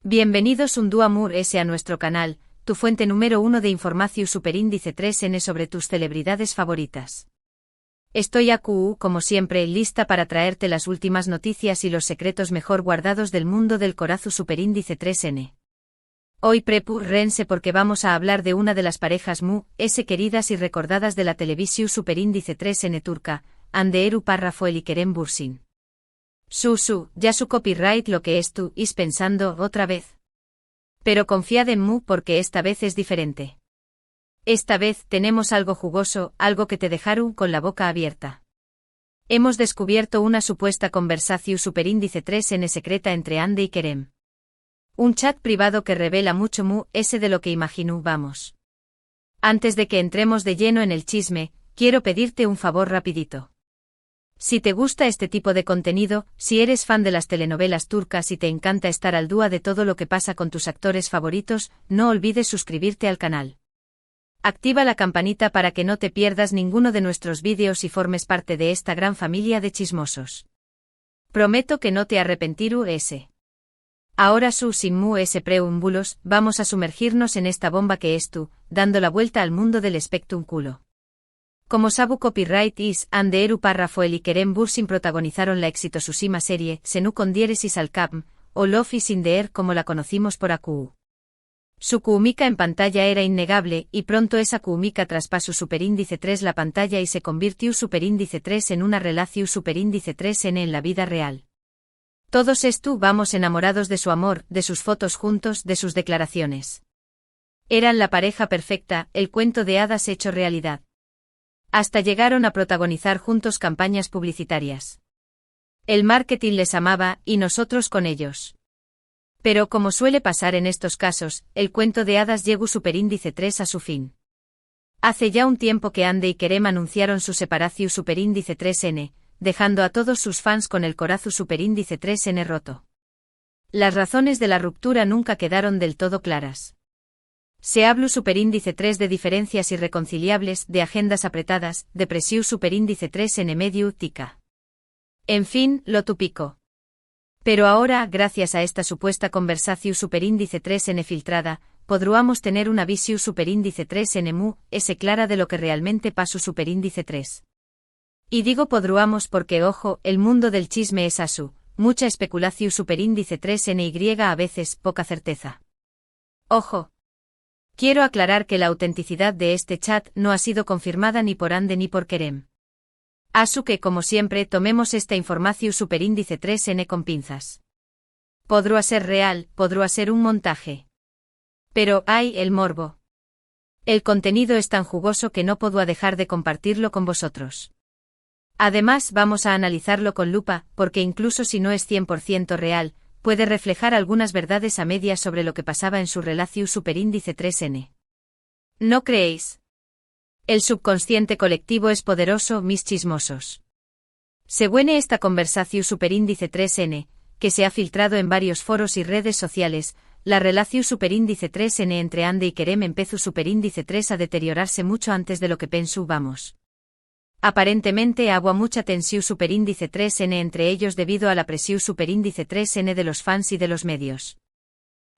Bienvenidos un día más a nuestro canal, tu fuente número 1 de información superíndice 3N sobre tus celebridades favoritas. Estoy aquí, como siempre, lista para traerte las últimas noticias y los secretos mejor guardados del mundo del corazón superíndice 3N. Hoy prepárense porque vamos a hablar de una de las parejas queridas y recordadas de la televisión superíndice 3N turca, Hande Erol Rafael y Kerem Bürsin. Ya su copyright lo que is pensando otra vez. Pero confiad en mí porque esta vez es diferente. Esta vez tenemos algo jugoso, algo que te dejaron con la boca abierta. Hemos descubierto una supuesta conversación superíndice 3N secreta entre Hande y Kerem. Un chat privado que revela mucho de lo que imagino. Vamos. Antes de que entremos de lleno en el chisme, quiero pedirte un favor rapidito. Si te gusta este tipo de contenido, si eres fan de las telenovelas turcas y te encanta estar al día de todo lo que pasa con tus actores favoritos, no olvides suscribirte al canal. Activa la campanita para que no te pierdas ninguno de nuestros vídeos y formes parte de esta gran familia de chismosos. Prometo que no te arrepentirás. Ahora sin preámbulos, vamos a sumergirnos en esta bomba que es dando la vuelta al mundo del espectáculo. Como sabu copyright Hande Erol Rafael y Kerem Bürsin protagonizaron la exitosísima serie Senu con diéresis al Capm, o Love is in the Air como la conocimos por aquí. Su química en pantalla era innegable y pronto esa química traspasó superíndice 3 la pantalla y se convirtió superíndice 3 en una relación superíndice 3N en la vida real. Todos vamos enamorados de su amor, de sus fotos juntos, de sus declaraciones. Eran la pareja perfecta, el cuento de hadas hecho realidad. Hasta llegaron a protagonizar juntos campañas publicitarias. El marketing les amaba, y nosotros con ellos. Pero como suele pasar en estos casos, el cuento de hadas llegó superíndice 3 a su fin. Hace ya un tiempo que Hande y Kerem anunciaron su separación superíndice 3N, dejando a todos sus fans con el corazón superíndice 3N roto. Las razones de la ruptura nunca quedaron del todo claras. Se habló superíndice 3 de diferencias irreconciliables, de agendas apretadas, de presión superíndice 3N medio tica. En fin, lo típico. Pero ahora, gracias a esta supuesta conversación superíndice 3N filtrada, podríamos tener una visión superíndice 3N clara de lo que realmente pasó superíndice 3. Y digo podríamos porque ojo, el mundo del chisme es asu, mucha especulación superíndice 3N y a veces poca certeza. Ojo. Quiero aclarar que la autenticidad de este chat no ha sido confirmada ni por Hande ni por Kerem. Asu que, como siempre, tomemos esta información superíndice 3N con pinzas. Podrá ser real, podrá ser un montaje. Pero, ¡ay, el morbo! El contenido es tan jugoso que no puedo dejar de compartirlo con vosotros. Además, vamos a analizarlo con lupa, porque incluso si no es 100% real, puede reflejar algunas verdades a medias sobre lo que pasaba en su relación superíndice 3N. ¿No creéis? El subconsciente colectivo es poderoso, mis chismosos. Según esta conversación superíndice 3N, que se ha filtrado en varios foros y redes sociales, la relación superíndice 3N entre Hande y Kerem empezó superíndice 3 a deteriorarse mucho antes de lo que pensábamos. Aparentemente había mucha tensión superíndice 3N entre ellos debido a la presión superíndice 3N de los fans y de los medios.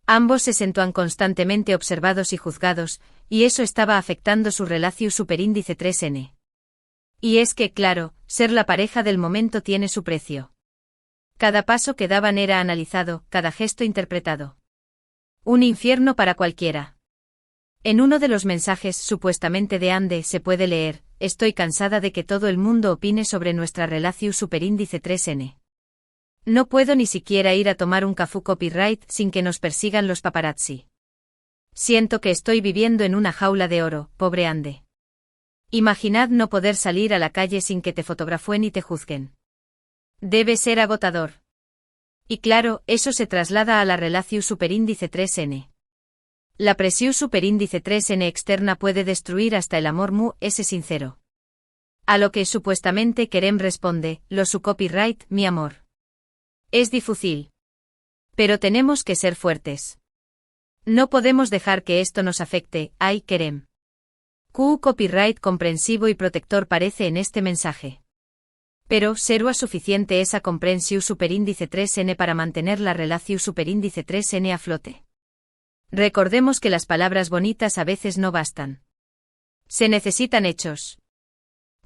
Ambos se sentían constantemente observados y juzgados, y eso estaba afectando su relación superíndice 3N. Y es que, claro, ser la pareja del momento tiene su precio. Cada paso que daban era analizado, cada gesto interpretado. Un infierno para cualquiera. En uno de los mensajes supuestamente de Hande se puede leer: estoy cansada de que todo el mundo opine sobre nuestra relación superíndice 3N. No puedo ni siquiera ir a tomar un café copyright sin que nos persigan los paparazzi. Siento que estoy viviendo en una jaula de oro, pobre Hande. Imaginad no poder salir a la calle sin que te fotografíen y te juzguen. Debe ser agotador. Y claro, eso se traslada a la relación superíndice 3N. La presión superíndice 3N externa puede destruir hasta el amor sincero. A lo que supuestamente Kerem responde: lo su copyright, mi amor. Es difícil. Pero tenemos que ser fuertes. No podemos dejar que esto nos afecte, ay Kerem. Copyright comprensivo y protector parece en este mensaje. Pero, ¿será suficiente esa comprensión superíndice 3n para mantener la relación superíndice 3n a flote? Recordemos que las palabras bonitas a veces no bastan. Se necesitan hechos.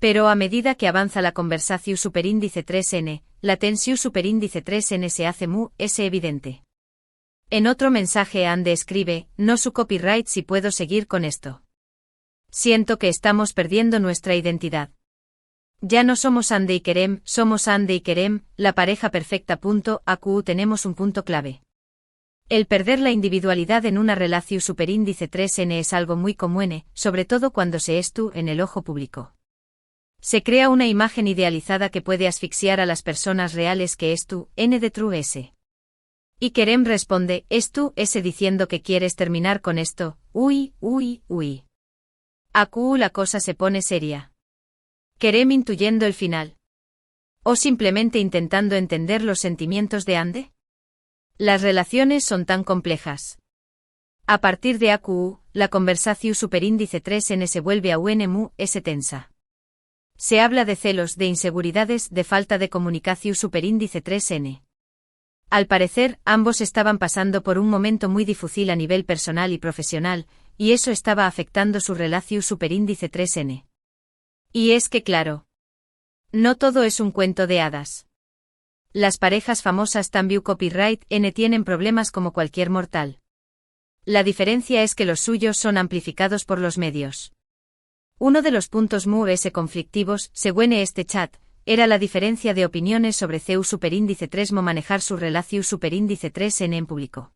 Pero a medida que avanza la conversación superíndice 3n, la tensión superíndice 3n se hace evidente. En otro mensaje Ande escribe, no su copyright si puedo seguir con esto. Siento que estamos perdiendo nuestra identidad. Ya no somos Ande y Kerem, somos Ande y Kerem, la pareja perfecta. Aquí tenemos un punto clave. El perder la individualidad en una relación superíndice 3n es algo muy común, sobre todo cuando se es tú en el ojo público. Se crea una imagen idealizada que puede asfixiar a las personas reales que es tú, n de true s. Y Kerem responde, es tú ese diciendo que quieres terminar con esto, uy. Aquí la cosa se pone seria. Kerem intuyendo el final. ¿O simplemente intentando entender los sentimientos de Ande? Las relaciones son tan complejas. A partir de AQ, la conversación superíndice 3n se vuelve aún tensa. Se habla de celos, de inseguridades, de falta de comunicación superíndice 3n. Al parecer, ambos estaban pasando por un momento muy difícil a nivel personal y profesional, y eso estaba afectando su relación superíndice 3n. Y es que claro, no todo es un cuento de hadas. Las parejas famosas también copyright n tienen problemas como cualquier mortal. La diferencia es que los suyos son amplificados por los medios. Uno de los puntos conflictivos, según este chat, era la diferencia de opiniones sobre CEU superíndice 3 manejar su relación superíndice 3n en público.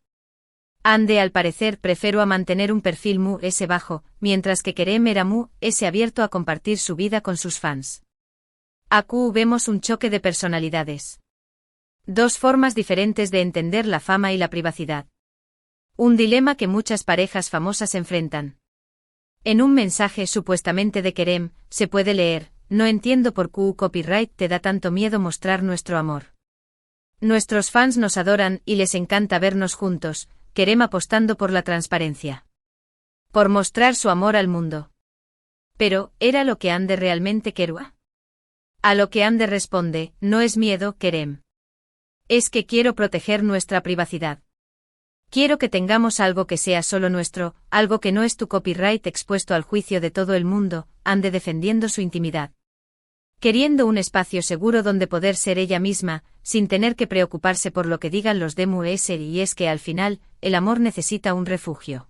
Ande al parecer prefiero a mantener un perfil bajo, mientras que Kerem era abierto a compartir su vida con sus fans. Aquí vemos un choque de personalidades. Dos formas diferentes de entender la fama y la privacidad. Un dilema que muchas parejas famosas enfrentan. En un mensaje supuestamente de Kerem, se puede leer, no entiendo por qué copyright te da tanto miedo mostrar nuestro amor. Nuestros fans nos adoran y les encanta vernos juntos, Kerem apostando por la transparencia. Por mostrar su amor al mundo. Pero, ¿era lo que Ande realmente quería? A lo que Ande responde, no es miedo, Kerem. Es que quiero proteger nuestra privacidad. Quiero que tengamos algo que sea solo nuestro, algo que no es tu copyright expuesto al juicio de todo el mundo, Ande defendiendo su intimidad. Queriendo un espacio seguro donde poder ser ella misma, sin tener que preocuparse por lo que digan los demás, y es que al final, el amor necesita un refugio.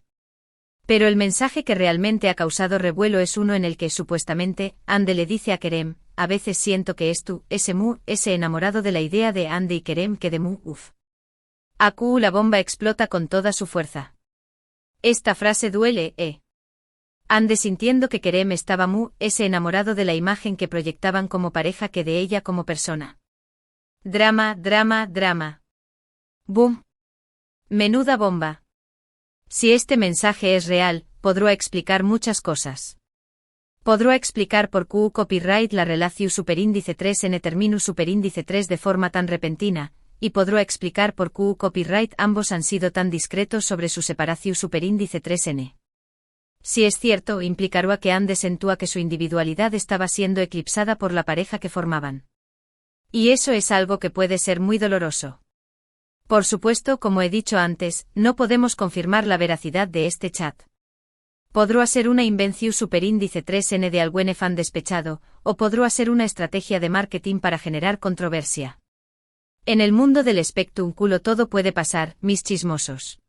Pero el mensaje que realmente ha causado revuelo es uno en el que supuestamente, Ande le dice a Kerem, a veces siento que es tú, ese enamorado de la idea de Ande y Kerem que de Aquí la bomba explota con toda su fuerza. Esta frase duele, Ande sintiendo que Kerem estaba enamorado de la imagen que proyectaban como pareja que de ella como persona. Drama. Boom. Menuda bomba. Si este mensaje es real, podrá explicar muchas cosas. Podrá explicar por qué copyright la relación superíndice 3n terminus superíndice 3 de forma tan repentina, y podrá explicar por qué copyright ambos han sido tan discretos sobre su separación superíndice 3n. Si es cierto, implicará que Ande sentía que su individualidad estaba siendo eclipsada por la pareja que formaban. Y eso es algo que puede ser muy doloroso. Por supuesto, como he dicho antes, no podemos confirmar la veracidad de este chat. Podrá ser una invención superíndice 3n de algún fan despechado, o podrá ser una estrategia de marketing para generar controversia. En el mundo del espectáculo todo puede pasar, mis chismosos.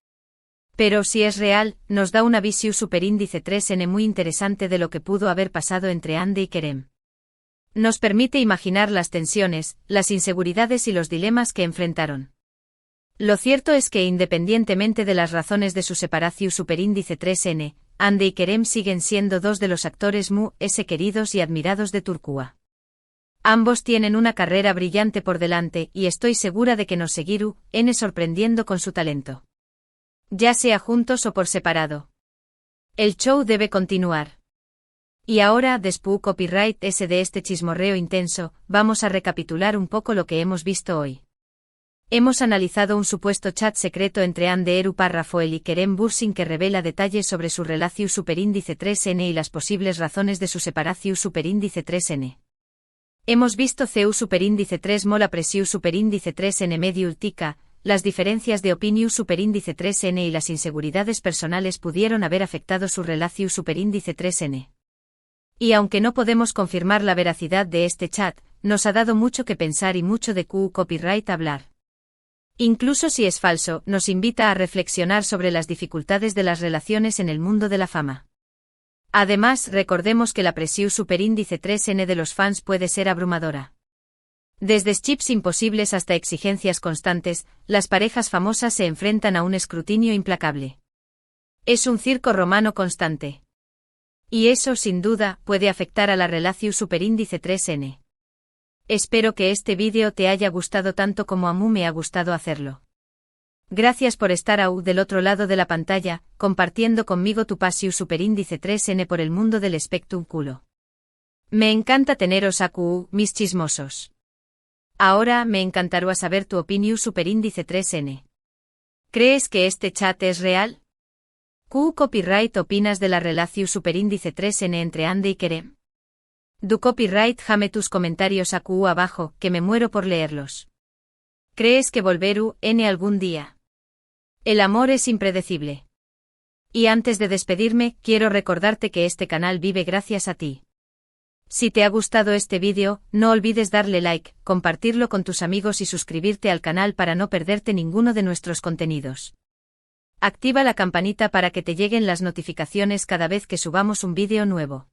Pero si es real, nos da una visión superíndice 3n muy interesante de lo que pudo haber pasado entre Ande y Kerem. Nos permite imaginar las tensiones, las inseguridades y los dilemas que enfrentaron. Lo cierto es que independientemente de las razones de su separación superíndice 3n, Ande y Kerem siguen siendo dos de los actores queridos y admirados de Turquía. Ambos tienen una carrera brillante por delante y estoy segura de que nos seguirán sorprendiendo con su talento. Ya sea juntos o por separado. El show debe continuar. Y ahora, después copyright de este chismorreo intenso, vamos a recapitular un poco lo que hemos visto hoy. Hemos analizado un supuesto chat secreto entre Ande Rafael y Kerem Bürsin que revela detalles sobre su relación superíndice 3n y las posibles razones de su separación superíndice 3n. Hemos visto CU superíndice 3 mola presiu superíndice 3 n mediul tica, las diferencias de opiniu superíndice 3n y las inseguridades personales pudieron haber afectado su relaciu superíndice 3n. Y aunque no podemos confirmar la veracidad de este chat, nos ha dado mucho que pensar y mucho de QU copyright hablar. Incluso si es falso, nos invita a reflexionar sobre las dificultades de las relaciones en el mundo de la fama. Además, recordemos que la presiu superíndice 3n de los fans puede ser abrumadora. Desde chips imposibles hasta exigencias constantes, las parejas famosas se enfrentan a un escrutinio implacable. Es un circo romano constante. Y eso, sin duda, puede afectar a la relaciu superíndice 3n. Espero que este vídeo te haya gustado tanto como a mí me ha gustado hacerlo. Gracias por estar del otro lado de la pantalla, compartiendo conmigo tu pasiu superíndice 3n por el mundo del espectrum culo. Me encanta teneros mis chismosos. Ahora me encantaría saber tu opinión superíndice 3n. ¿Crees que este chat es real? ¿Qué copyright opinas de la relación superíndice 3n entre Ande y Kerem? Du copyright jame tus comentarios abajo, que me muero por leerlos. ¿Crees que volveru n algún día? El amor es impredecible. Y antes de despedirme, quiero recordarte que este canal vive gracias a ti. Si te ha gustado este vídeo, no olvides darle like, compartirlo con tus amigos y suscribirte al canal para no perderte ninguno de nuestros contenidos. Activa la campanita para que te lleguen las notificaciones cada vez que subamos un vídeo nuevo.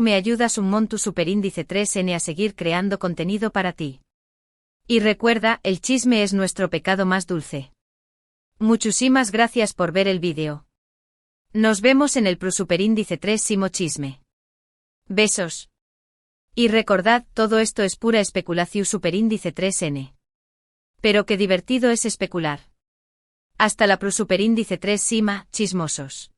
Me ayudas un montón superíndice 3n a seguir creando contenido para ti. Y recuerda, el chisme es nuestro pecado más dulce. Muchísimas gracias por ver el vídeo. Nos vemos en el superíndice 3 chisme. Besos. Y recordad, todo esto es pura especulación superíndice 3n. Pero qué divertido es especular. Hasta la superíndice 3 chismosos.